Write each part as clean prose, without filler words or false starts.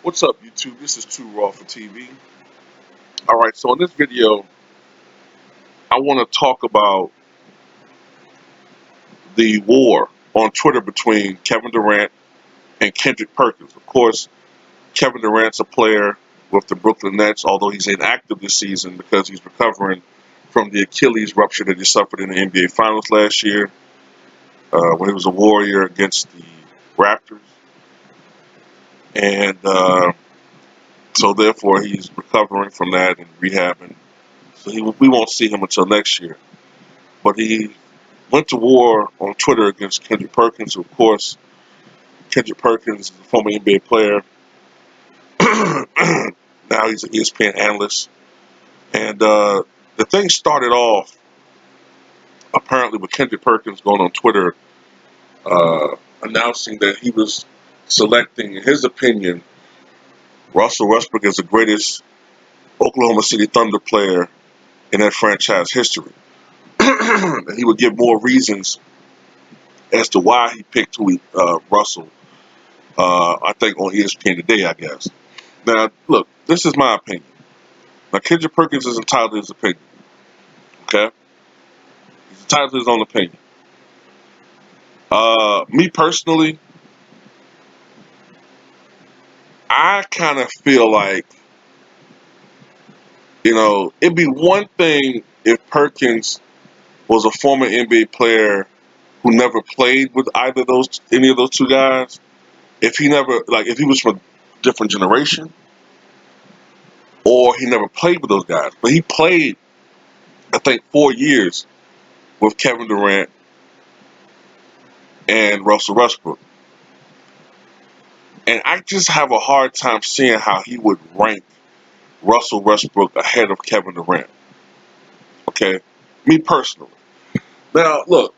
What's up, YouTube? This is Too Raw for TV. All right, so in this video, I want to talk about the war on Twitter between Kevin Durant and Kendrick Perkins. Of course, Kevin Durant's a player with the Brooklyn Nets, although he's inactive this season because he's recovering from the Achilles rupture that he suffered in the NBA Finals last year when he was a Warrior against the Raptors. And so, therefore, he's recovering from that and rehabbing. So we won't see him until next year. But he went to war on Twitter against Kendrick Perkins. Of course, Kendrick Perkins is a former NBA player. Now he's an ESPN analyst. And the thing started off apparently with Kendrick Perkins going on Twitter announcing that he was selecting, in his opinion, Russell Westbrook as the greatest Oklahoma City Thunder player in that franchise history. And he would give more reasons as to why he picked Russell. I think on ESPN Today, I guess. Now, look, this is my opinion. Now, Kendrick Perkins is entitled to his opinion. Okay, he's entitled to his own opinion. Me personally, I kind of feel like it'd be one thing if Perkins was a former NBA player who never played with any of those two guys. If he was from a different generation, or he never played with those guys, but he played, I think, 4 years with Kevin Durant and Russell Westbrook. And I just have a hard time seeing how he would rank Russell Westbrook ahead of Kevin Durant. Okay? Me personally. Now, look,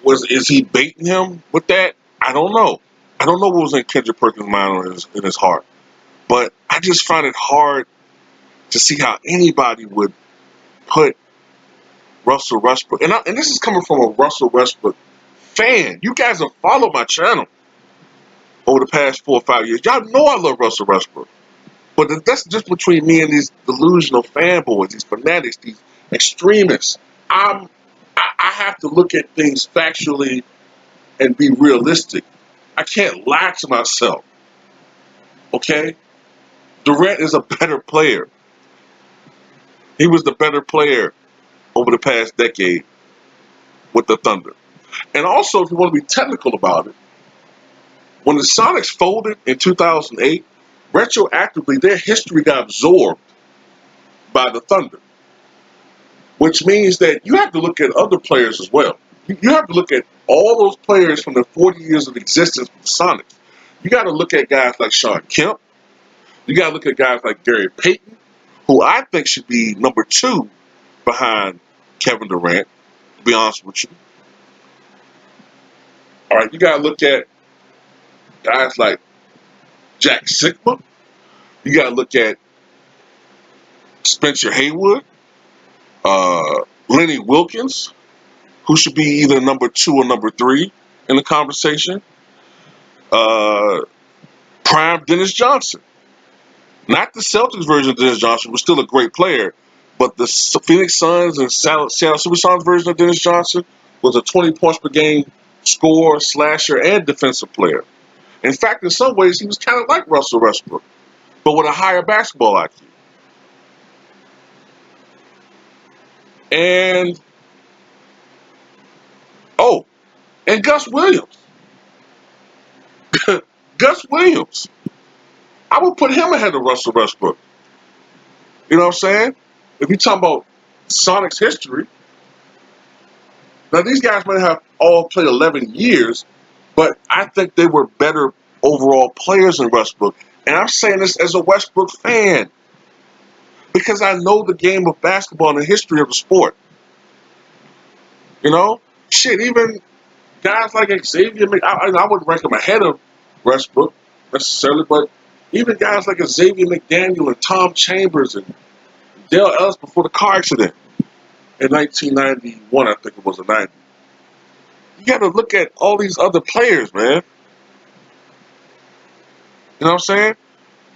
is he baiting him with that? I don't know. I don't know what was in Kendrick Perkins' mind or in his heart. But I just find it hard to see how anybody would put Russell Westbrook. And this is coming from a Russell Westbrook fan. You guys have followed my channel over the past 4 or 5 years. Y'all know I love Russell Westbrook. But that's just between me and these delusional fanboys, these fanatics, these extremists. I have to look at things factually and be realistic. I can't lie to myself. Okay? Durant is a better player. He was the better player over the past decade with the Thunder. And also, if you want to be technical about it, when the Sonics folded in 2008, retroactively their history got absorbed by the Thunder, which means that you have to look at other players as well. You have to look at all those players from the 40 years of existence of the Sonics. You got to look at guys like Sean Kemp. You got to look at guys like Gary Payton, who I think should be number 2 behind Kevin Durant, to be honest with you. All right, you got to look at guys like Jack Sigma. You got to look at Spencer Haywood, Lenny Wilkins, who should be either number 2 or number 3 in the conversation. Prime Dennis Johnson. Not the Celtics version of Dennis Johnson, was still a great player, but the Phoenix Suns and Seattle Supersonics version of Dennis Johnson was a 20 points per game scorer, slasher, and defensive player. In fact, in some ways, he was kind of like Russell Westbrook, but with a higher basketball IQ. And, oh, and Gus Williams. Gus Williams. I would put him ahead of Russell Westbrook. You know what I'm saying? If you're talking about Sonics history, now these guys might have all played 11 years, but I think they were better overall players than Westbrook. And I'm saying this as a Westbrook fan because I know the game of basketball and the history of the sport. You know? Shit, even guys like Xavier I wouldn't rank him ahead of Westbrook necessarily, but even guys like Xavier McDaniel and Tom Chambers and Dale Ellis before the car accident in 1991, I think it was, a 90. You got to look at all these other players, man. You know what I'm saying?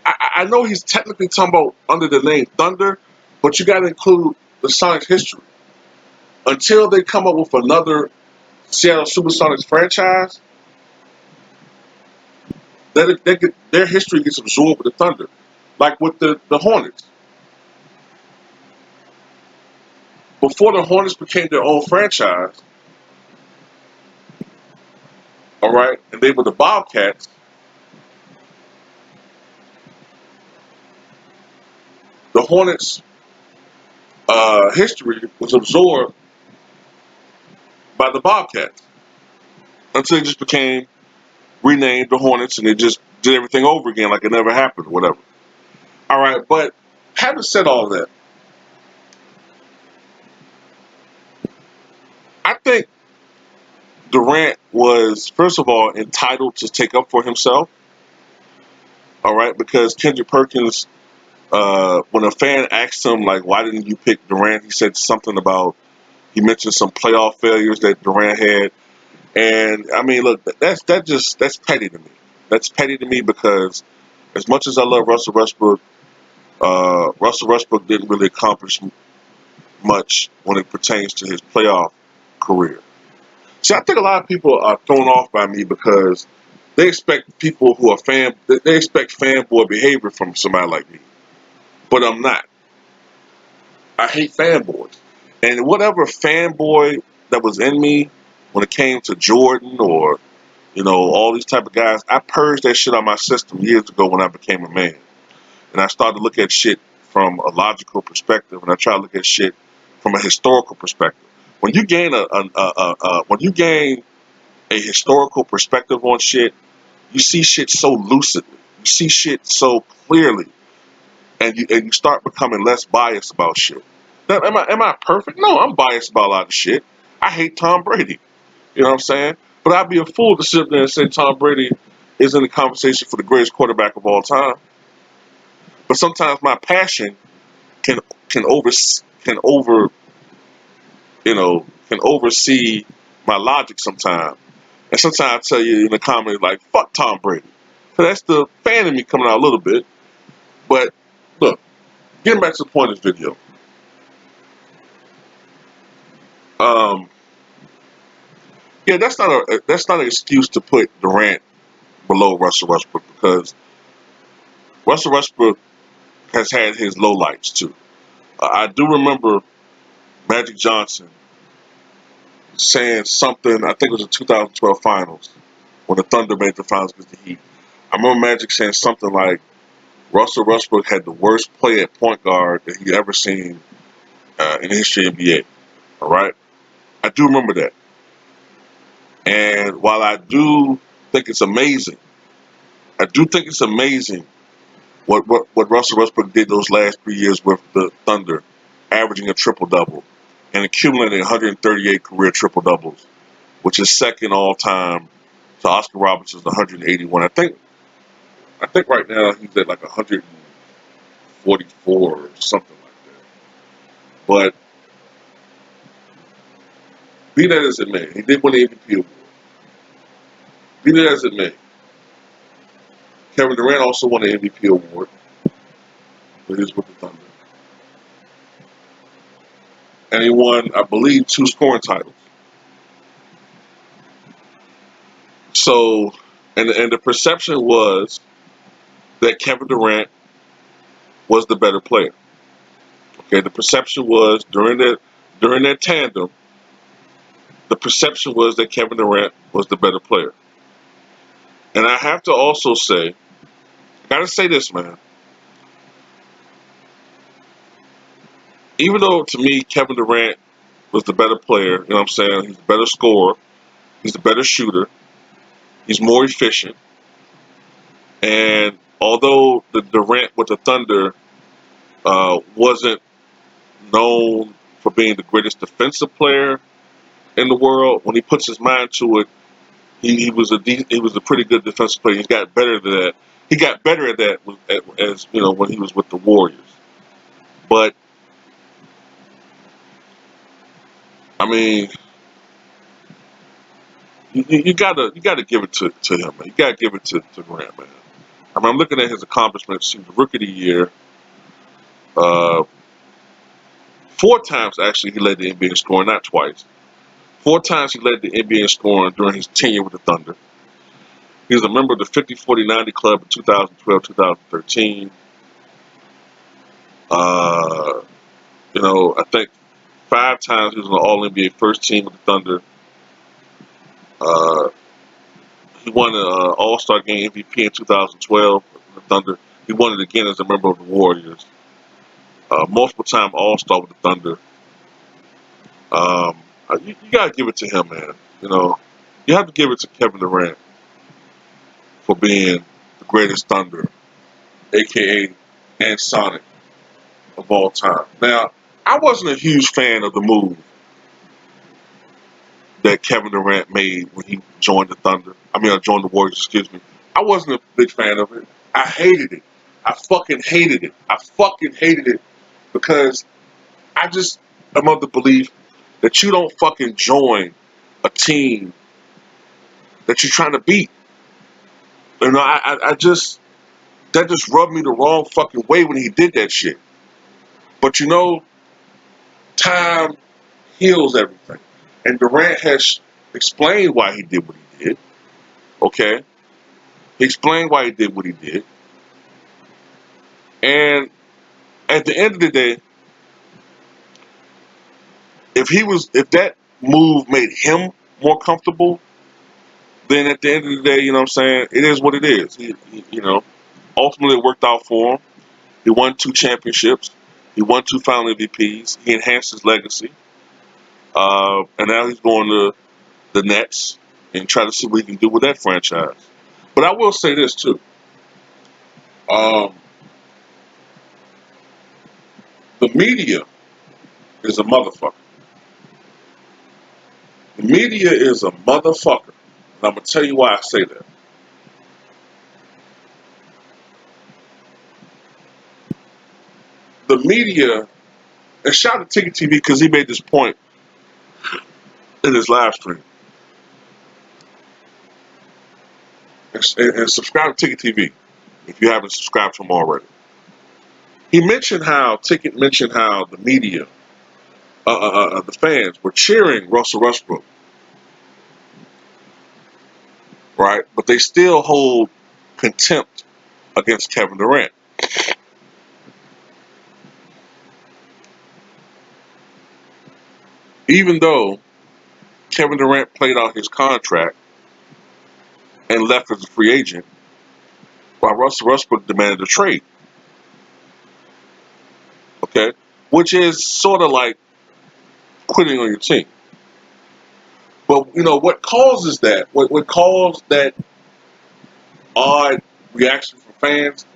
I know he's technically talking about under the name Thunder, but you got to include the Sonics history. Until they come up with another Seattle Supersonics franchise, their history gets absorbed with the Thunder. Like with the Hornets. Before the Hornets became their own franchise, all right, and they were the Bobcats, the Hornets' history was absorbed by the Bobcats until it just became renamed the Hornets and they just did everything over again like it never happened or whatever. All right, but having said all that, I think Durant was, first of all, entitled to take up for himself, all right, because Kendrick Perkins, when a fan asked him, like, why didn't you pick Durant, he said something about, he mentioned some playoff failures that Durant had. And I mean, look, that's petty to me. That's petty to me because as much as I love Russell Westbrook didn't really accomplish much when it pertains to his playoff career. See, I think a lot of people are thrown off by me because they expect people who are they expect fanboy behavior from somebody like me, but I'm not. I hate fanboys, and whatever fanboy that was in me when it came to Jordan or all these type of guys, I purged that shit out of my system years ago when I became a man, and I started to look at shit from a logical perspective, and I try to look at shit from a historical perspective. When you gain when you gain a historical perspective on shit, you see shit so lucidly. You see shit so clearly, and you start becoming less biased about shit. Now, am I perfect? No, I'm biased about a lot of shit. I hate Tom Brady. You know what I'm saying? But I'd be a fool to sit there and say Tom Brady is in the conversation for the greatest quarterback of all time. But sometimes my passion can can over can over can oversee my logic sometimes. And sometimes I tell you in the comments like, fuck Tom Brady. So that's the fan in me coming out a little bit. But look, getting back to the point of this video. Um, yeah, that's not an excuse to put Durant below Russell Westbrook because Russell Westbrook has had his lowlights too. I do remember Magic Johnson saying something. I think it was the 2012 Finals when the Thunder made the finals against the Heat. I remember Magic saying something like Russell Westbrook had the worst play at point guard that he ever seen in the history of the NBA. All right, I do remember that. And while I do think it's amazing, I do think it's amazing what Russell Westbrook did those last 3 years with the Thunder, averaging a triple double and accumulating 138 career triple doubles, which is second all time to Oscar Robertson's 181. I think right now he's at like 144 or something like that. But be that as it may, he did win the MVP award. Be that as it may, Kevin Durant also won the MVP award for his with the Thunder. And he won, I believe, 2 scoring titles. So, and the perception was that Kevin Durant was the better player. Okay, the perception was during that tandem, the perception was that Kevin Durant was the better player. And I have to also say, I gotta say this, man. Even though to me Kevin Durant was the better player, you know what I'm saying? He's a better scorer, he's a better shooter, he's more efficient. And although the Durant with the Thunder wasn't known for being the greatest defensive player in the world, when he puts his mind to it, he was a pretty good defensive player. He got better at that. He got better at that as when he was with the Warriors. But I mean, you gotta give it to him, man. You gotta give it to Grant, man. I mean, I'm looking at his accomplishments. He was Rookie of the Year. Uh, 4 times, actually, he led the NBA in scoring, not twice. 4 times he led the NBA in scoring during his tenure with the Thunder. He was a member of the 50-40-90 club in 2012, 2013. I think 5 times he was on the All-NBA first team with the Thunder. Uh, he won an All-Star Game MVP in 2012 with the Thunder. He won it again as a member of the Warriors. Multiple time All-Star with the Thunder. You gotta give it to him, man. You have to give it to Kevin Durant for being the greatest Thunder, aka and Sonic of all time. Now, I wasn't a huge fan of the move that Kevin Durant made when he joined the Thunder. Joined the Warriors, excuse me. I wasn't a big fan of it. I hated it. I fucking hated it. I fucking hated it because I just am of the belief that you don't fucking join a team that you're trying to beat. That just rubbed me the wrong fucking way when he did that shit. But time heals everything. And Durant has explained why he did what he did. Okay? He explained why he did what he did. And at the end of the day, if that move made him more comfortable, then at the end of the day, you know what I'm saying, it is what it is. Ultimately it worked out for him. He won 2 championships. He won 2 final MVPs. He enhanced his legacy. And now he's going to the Nets and try to see what he can do with that franchise. But I will say this too. Um, the media is a motherfucker. The media is a motherfucker. And I'm going to tell you why I say that. The media, and shout out to Ticket TV because he made this point in his live stream. And subscribe to Ticket TV if you haven't subscribed to him already. Ticket mentioned how the media, the fans were cheering Russell Westbrook, right? But they still hold contempt against Kevin Durant. Even though Kevin Durant played out his contract and left as a free agent, while Russell Westbrook demanded a trade. Okay? Which is sort of like quitting on your team. But what causes that? What caused that odd reaction from fans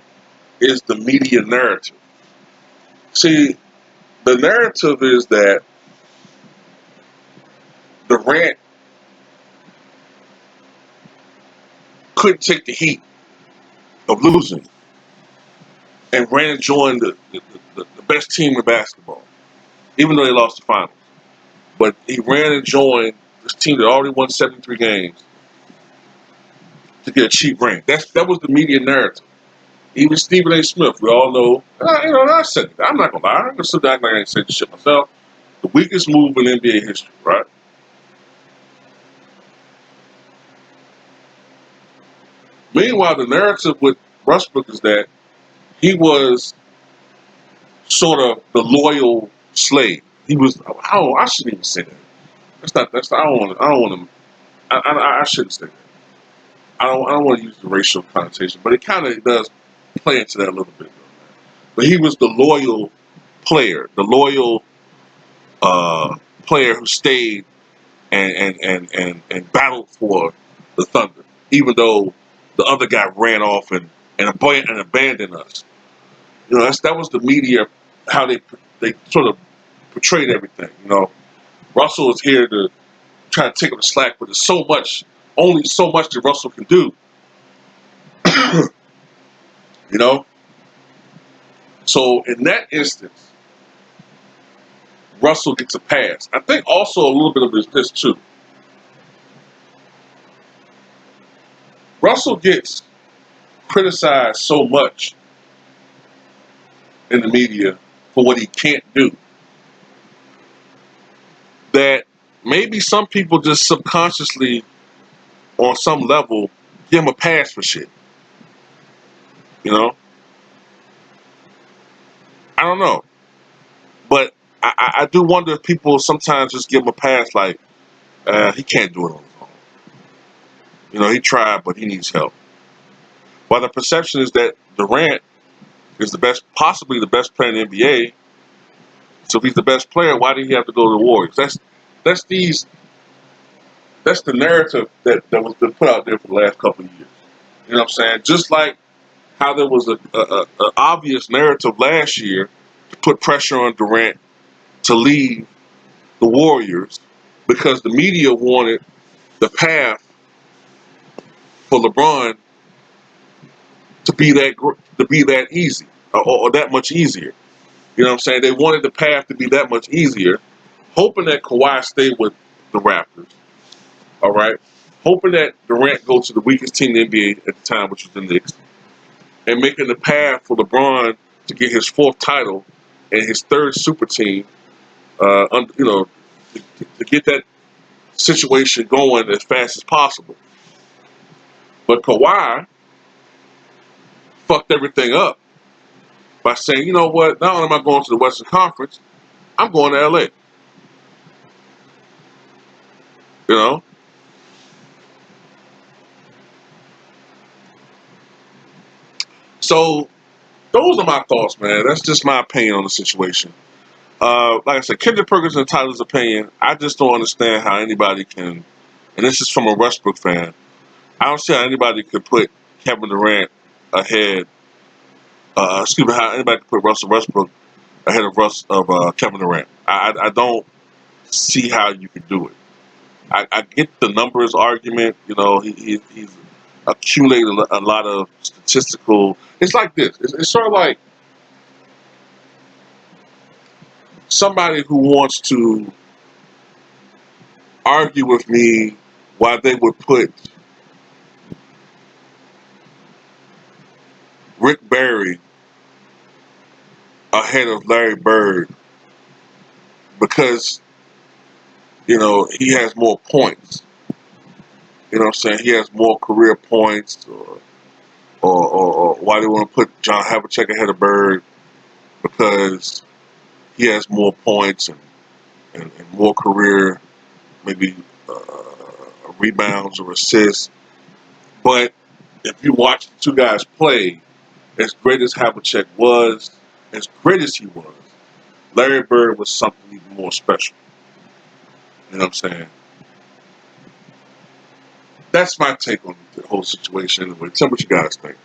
is the media narrative. See, the narrative is that Durant couldn't take the heat of losing and ran and joined the best team in basketball, even though they lost the finals. But he ran and joined this team that already won 73 games to get a cheap ring. That was the media narrative. Even Stephen A. Smith, we all know. I said it. I'm not gonna lie. I'm gonna sit back and say this shit myself. The weakest move in NBA history, right? Meanwhile, the narrative with Westbrook is that he was sort of the loyal slave. He was. I shouldn't even say that. I don't want. I don't want to. I shouldn't say that. I don't want to use the racial connotation, but it kind of does play into that a little bit. But he was the loyal player, the loyal player who stayed and battled for the Thunder, even though the other guy ran off and abandoned us. That was the media, how they sort of portrayed everything. Russell is here to try to take up the slack, but there's only so much that Russell can do. you know. So in that instance, Russell gets a pass. I think also a little bit of this too. Russell gets criticized so much in the media for what he can't do that maybe some people just subconsciously, on some level, give him a pass for shit. You know, I don't know, but I do wonder if people sometimes just give him a pass, like he can't do it on his own. You know, he tried, but he needs help. While the perception is that Durant is the best, possibly the best player in the NBA. So if he's the best player, why did he have to go to the Warriors? That's these that's the narrative that was been put out there for the last couple of years. You know what I'm saying? Just like how there was a obvious narrative last year to put pressure on Durant to leave the Warriors because the media wanted the path for LeBron to be that easy or that much easier. You know what I'm saying? They wanted the path to be that much easier, hoping that Kawhi stayed with the Raptors. All right, hoping that Durant goes to the weakest team in the NBA at the time, which was the Knicks, and making the path for LeBron to get his fourth title and his third super team. You know, to get that situation going as fast as possible. But Kawhi fucked everything up by saying, you know what? Not only am I going to the Western Conference, I'm going to LA. You know, so those are my thoughts, man. That's just my opinion on the situation. Like I said, Kendrick Perkins entitled his opinion. I just don't understand how anybody can, and this is from a Westbrook fan. I don't see how anybody could put Kevin Durant ahead. Excuse me, how anybody could put Russell Westbrook ahead of Kevin Durant. I don't see how you could do it. I get the numbers argument. You know, he's accumulated a lot of statistical. It's like this. It's sort of like somebody who wants to argue with me why they would put Rick Barry ahead of Larry Bird because, you know, he has more points. You know what I'm saying? He has more career points, or why they want to put John Havlicek ahead of Bird because he has more points and more career, maybe rebounds or assists. But if you watch the two guys play, as great as Havlicek was, as great as he was, Larry Bird was something even more special. You know what I'm saying? That's my take on the whole situation. Anyway, tell me what you guys think.